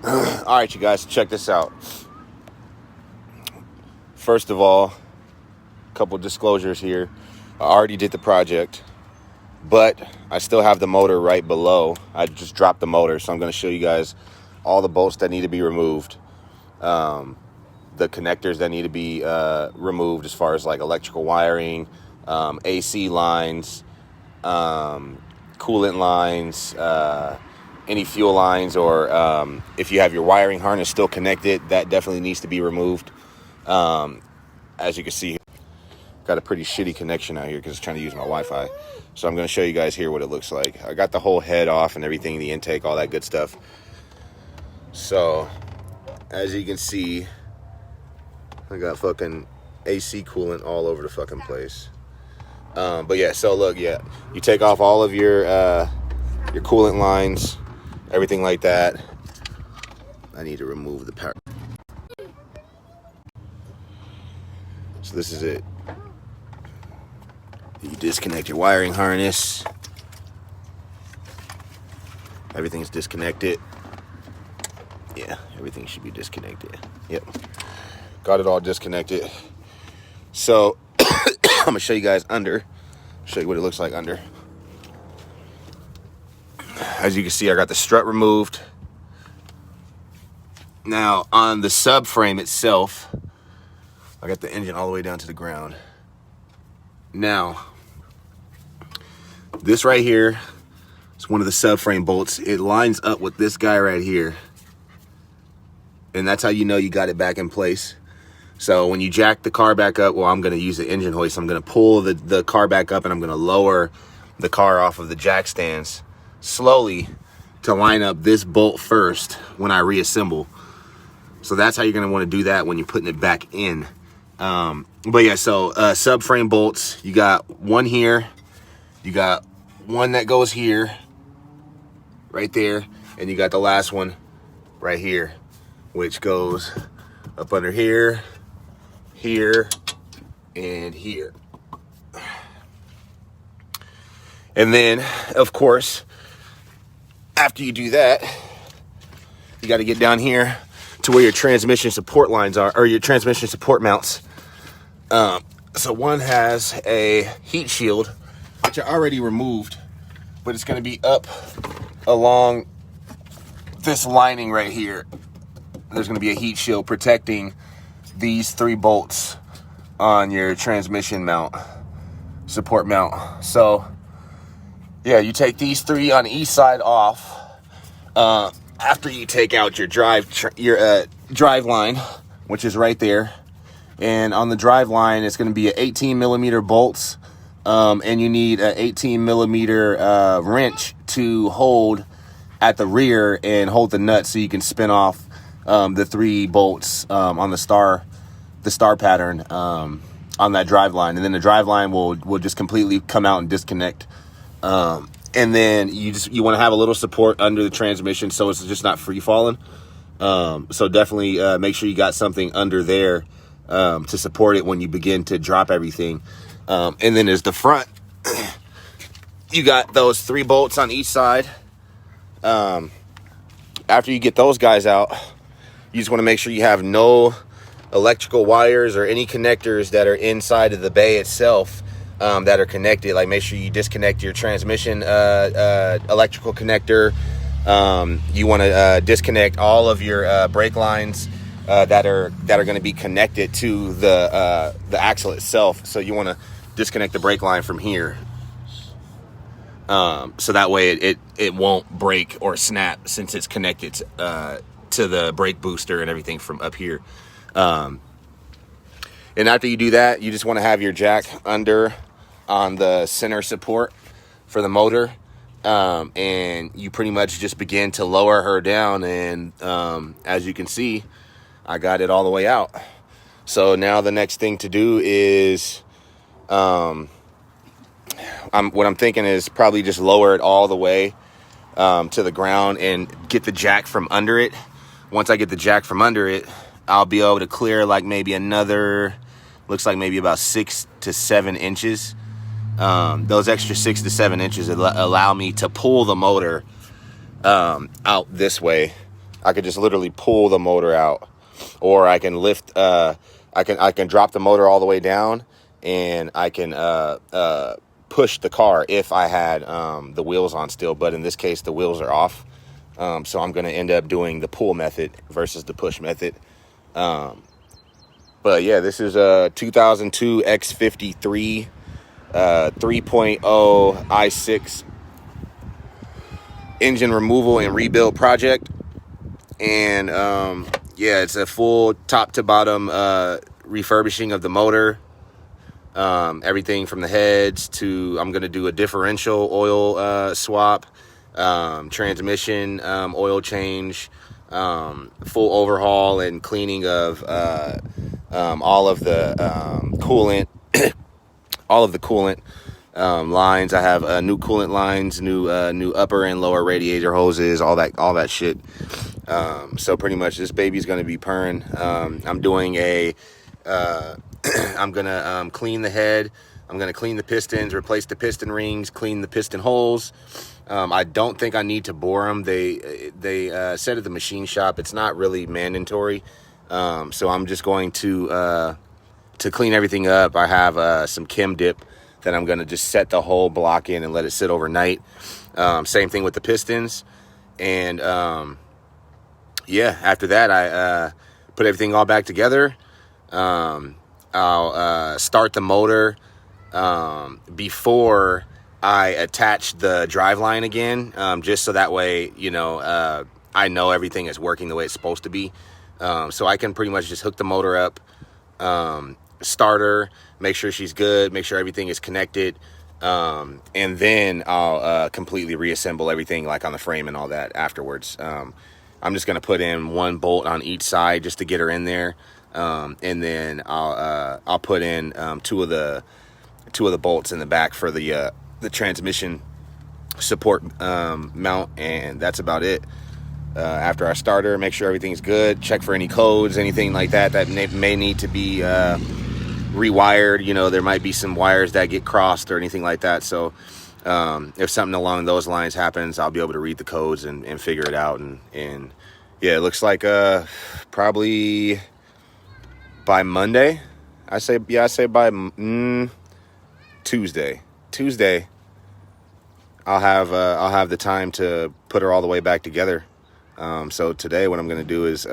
All right, you guys, check this out. First of all, a couple disclosures here. I already did the project, but I still have the motor right below. I just dropped the motor, so I'm going to show you guys all the bolts that need to be removed, the connectors that need to be removed as far as like electrical wiring, AC lines, coolant lines, any fuel lines, or if you have your wiring harness still connected, that definitely needs to be removed. As you can see, got a pretty shitty connection out here because it's trying to use my Wi-Fi. So I'm going to show you guys here what it looks like. I got the whole head off and everything, the intake, all that good stuff. So as you can see, I got fucking AC coolant all over the fucking place. But yeah, so look, yeah, you take off all of your coolant lines, everything like that. I need to remove the power. So this is it. You disconnect your wiring harness. Everything's disconnected. Yeah, everything should be disconnected. Yep. Got it all disconnected. So I'm gonna show you guys under. Show you what it looks like under. As you can see, I got the strut removed. Now on the subframe itself, I got the engine all the way down to the ground. Now, this right here is one of the subframe bolts. It lines up with this guy right here. And that's how you know you got it back in place. So when you jack the car back up, well, I'm going to use the engine hoist. I'm going to pull the car back up and I'm going to lower the car off of the jack stands slowly to line up this bolt first when I reassemble. So that's how you're going to want to do that when you're putting it back in. But yeah, so subframe bolts, you got one here, you got one that goes here, right there, and you got the last one right here, which goes up under here, here, and here. And then, of course, after you do that, you got to get down here to where your transmission support lines are, or your transmission support mounts. So one has a heat shield, which I already removed, but it's going to be up along this lining right here. There's going to be a heat shield protecting these 3 bolts on your transmission mount, support mount. So yeah, you take these 3 on each side off, after you take out your drive line, which is right there. And on the drive line, it's going to be an 18 millimeter bolts, and you need an 18 millimeter wrench to hold at the rear and hold the nut so you can spin off the 3 bolts on the star pattern on that drive line. And then the drive line will just completely come out and disconnect. And then you want to have a little support under the transmission so it's just not free falling. So definitely make sure you got something under there to support it when you begin to drop everything. And then as the front, you got those 3 bolts on each side. After you get those guys out, you just want to make sure you have no electrical wires or any connectors that are inside of the bay itself that are connected. Like, make sure you disconnect your transmission electrical connector. You want to disconnect all of your brake lines that are going to be connected to the axle itself. So you want to disconnect the brake line from here, so that way it won't break or snap since it's connected to the brake booster and everything from up here. And after you do that, you just want to have your jack under on the center support for the motor, and you pretty much just begin to lower her down. And as you can see, I got it all the way out. So now the next thing to do is, what I'm thinking is probably just lower it all the way to the ground and get the jack from under it. Once I get the jack from under it, I'll be able to clear like maybe another, looks like maybe about 6 to 7 inches. Those extra 6 to 7 inches allow me to pull the motor out this way I could just literally pull the motor out, or I can lift, I can drop the motor all the way down, and I can push the car if I had the wheels on still. But in this case, the wheels are off. So I'm going to end up doing the pull method versus the push method. But yeah, this is a 2002 E53 3.0 i6 engine removal and rebuild project. And yeah, it's a full top to bottom refurbishing of the motor. Everything from the heads to, I'm going to do a differential oil swap, transmission oil change, full overhaul and cleaning of all of the coolant, all of the coolant lines. I have new coolant lines, new upper and lower radiator hoses, all that shit. So pretty much this baby's going to be purring. I'm doing a I'm gonna clean the head. I'm gonna clean the pistons, replace the piston rings, clean the piston holes. I don't think I need to bore them. They said at the machine shop it's not really mandatory. So I'm just going to clean everything up. I have some Chem Dip that I'm gonna just set the whole block in and let it sit overnight. Same thing with the pistons. And yeah, after that I put everything all back together. I'll start the motor before I attach the driveline again, just so that way, you know, I know everything is working the way it's supposed to be. So I can pretty much just hook the motor up, start her, make sure she's good, make sure everything is connected, and then I'll completely reassemble everything, like on the frame and all that afterwards. I'm just going to put in one bolt on each side just to get her in there. And then I'll put in two of the bolts in the back for the transmission support mount, and that's about it. After I start her, make sure everything's good, check for any codes, anything like that may need to be rewired. You know, there might be some wires that get crossed or anything like that. So if something along those lines happens, I'll be able to read the codes and figure it out. And yeah, it looks like probably by Monday, I say by Tuesday, I'll have the time to put her all the way back together. So today what I'm going to do is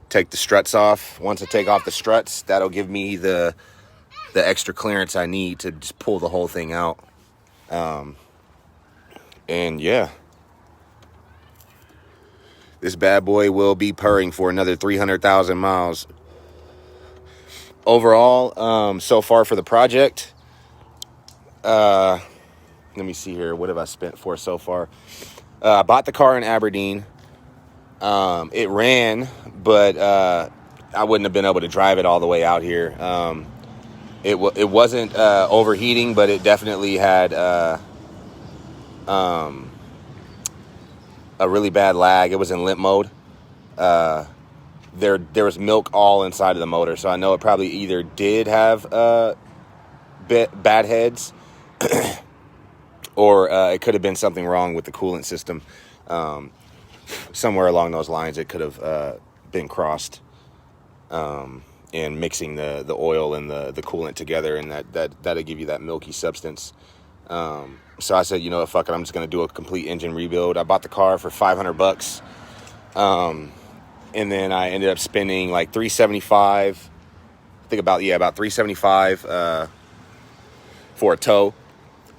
take the struts off. Once I take off the struts, that'll give me the extra clearance I need to just pull the whole thing out. And yeah, this bad boy will be purring for another 300,000 miles. Overall, so far for the project, let me see here. What have I spent for so far? I bought the car in Aberdeen. It ran, but I wouldn't have been able to drive it all the way out here. It wasn't overheating, but it definitely had a really bad lag. It was in limp mode. There was milk all inside of the motor, so I know it probably either did have bad heads or it could have been something wrong with the coolant system. Somewhere along those lines, it could have been crossed in mixing the oil and the coolant together, and that'll give you that milky substance. So I said, you know what, fuck it, I'm just going to do a complete engine rebuild. I bought the car for $500. And then I ended up spending like $375. I think about $375 for a tow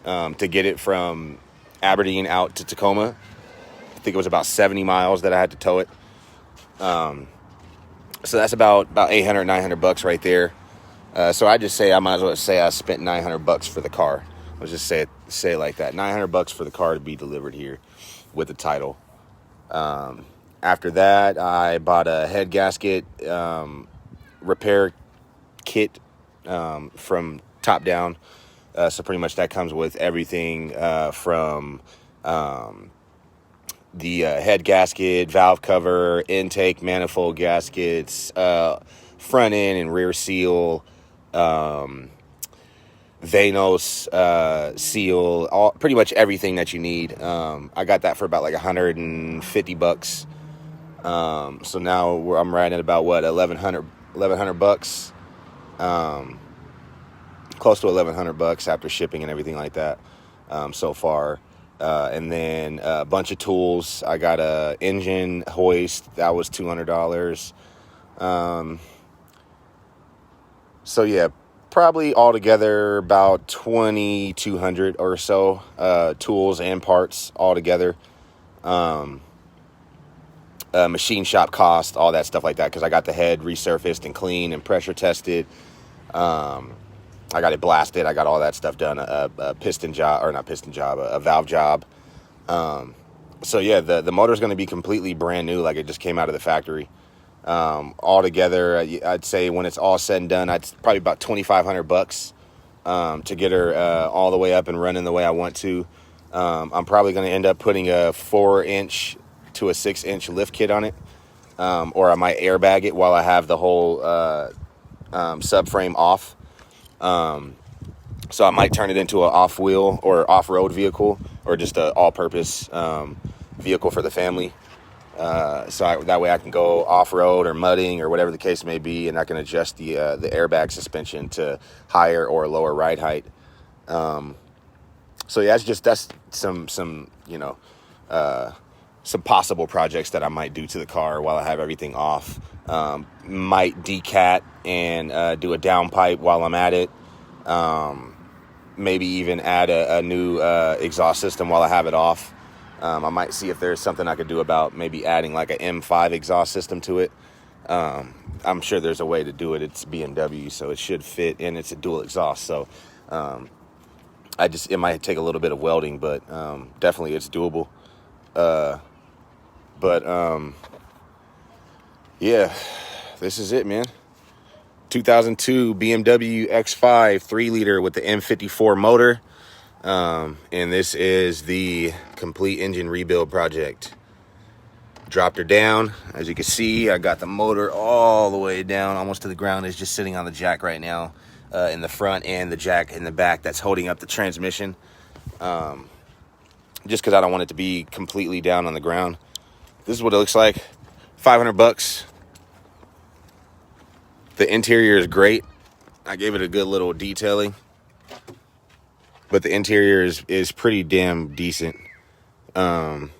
to get it from Aberdeen out to Tacoma. I think it was about 70 miles that I had to tow it. So that's about $800, $900 right there. So I might as well say I spent $900 for the car. Let's just say it like that. $900 for the car to be delivered here with the title. After that, I bought a head gasket repair kit from Top Down. So pretty much that comes with everything from the head gasket, valve cover, intake, manifold gaskets, front end and rear seal, Vanos seal, pretty much everything that you need. I got that for about like $150. So now I'm riding at about what, 1100 bucks, close to 1100 bucks after shipping and everything like that, so far. And then a bunch of tools. I got a engine hoist that was $200. So yeah, probably altogether about 2,200 or so, tools and parts altogether. Machine shop cost, all that stuff like that, because I got the head resurfaced and clean and pressure tested. I got it blasted. I got all that stuff done. A piston job, or not piston job, a valve job. So yeah, the motor's going to be completely brand new, like it just came out of the factory. Altogether, I'd say when it's all said and done, it's probably about 2,500 bucks to get her all the way up and running the way I want to. I'm probably going to end up putting a 4-inch to a 6-inch lift kit on it, or I might airbag it while I have the whole subframe off. So I might turn it into an off-wheel or off-road vehicle, or just an all-purpose vehicle for the family. That way I can go off-road or mudding or whatever the case may be, and I can adjust the airbag suspension to higher or lower ride height. So yeah, that's some some possible projects that I might do to the car while I have everything off. Might decat and do a downpipe while I'm at it. Maybe even add a new exhaust system while I have it off. I might see if there's something I could do about maybe adding like a M5 exhaust system to it. I'm sure there's a way to do it. It's BMW, so it should fit, and it's a dual exhaust. So it might take a little bit of welding, but definitely it's doable. Yeah, this is it, man. 2002 BMW X5 3-liter with the M54 motor. And this is the complete engine rebuild project. Dropped her down. As you can see, I got the motor all the way down, almost to the ground. It's just sitting on the jack right now, in the front, and the jack in the back that's holding up the transmission. Just because I don't want it to be completely down on the ground. This is what it looks like. 500 bucks. The interior is great. I gave it a good little detailing. But the interior is pretty damn decent. I'll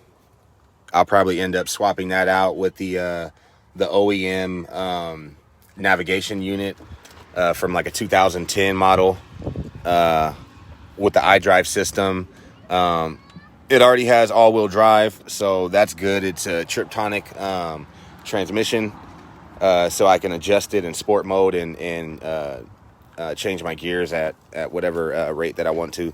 probably end up swapping that out with the OEM navigation unit from like a 2010 model with the iDrive system. It already has all-wheel drive, so that's good. It's a Triptonic transmission, so I can adjust it in sport mode and change my gears at whatever rate that I want to.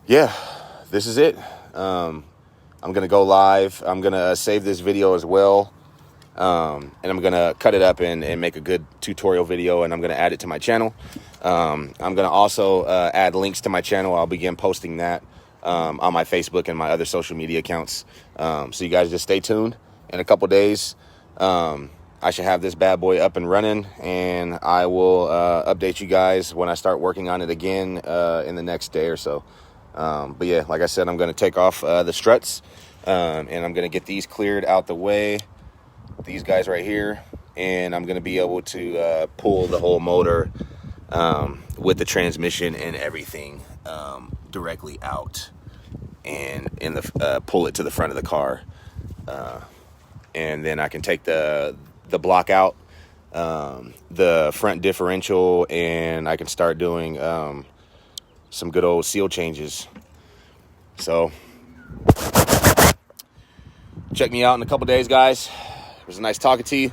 Yeah, this is it. I'm going to go live. I'm going to save this video as well. And I'm going to cut it up and make a good tutorial video, and I'm going to add it to my channel. I'm going to also add links to my channel. I'll begin posting that on my Facebook and my other social media accounts. So you guys just stay tuned. In a couple days, I should have this bad boy up and running, and I will update you guys when I start working on it again in the next day or so. But yeah, like I said, I'm going to take off the struts, and I'm going to get these cleared out the way, these guys right here, and I'm going to be able to pull the whole motor with the transmission and everything directly out, and pull it to the front of the car, and then I can take the block out, the front differential, and I can start doing some good old seal changes. So check me out in a couple days, guys. It was nice talking to you.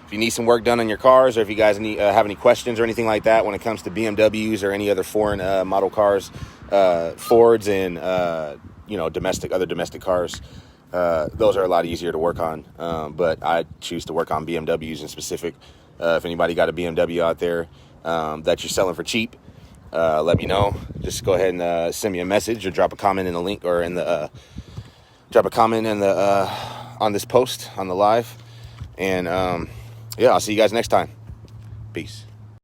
If you need some work done on your cars, or if you guys need have any questions or anything like that when it comes to BMWs or any other foreign model cars, Fords and other domestic cars, those are a lot easier to work on. But I choose to work on BMWs in specific. If anybody got a BMW out there that you're selling for cheap, let me know. Just go ahead and send me a message or drop a comment in the link, or in the on this post on the live. And yeah, I'll see you guys next time. Peace.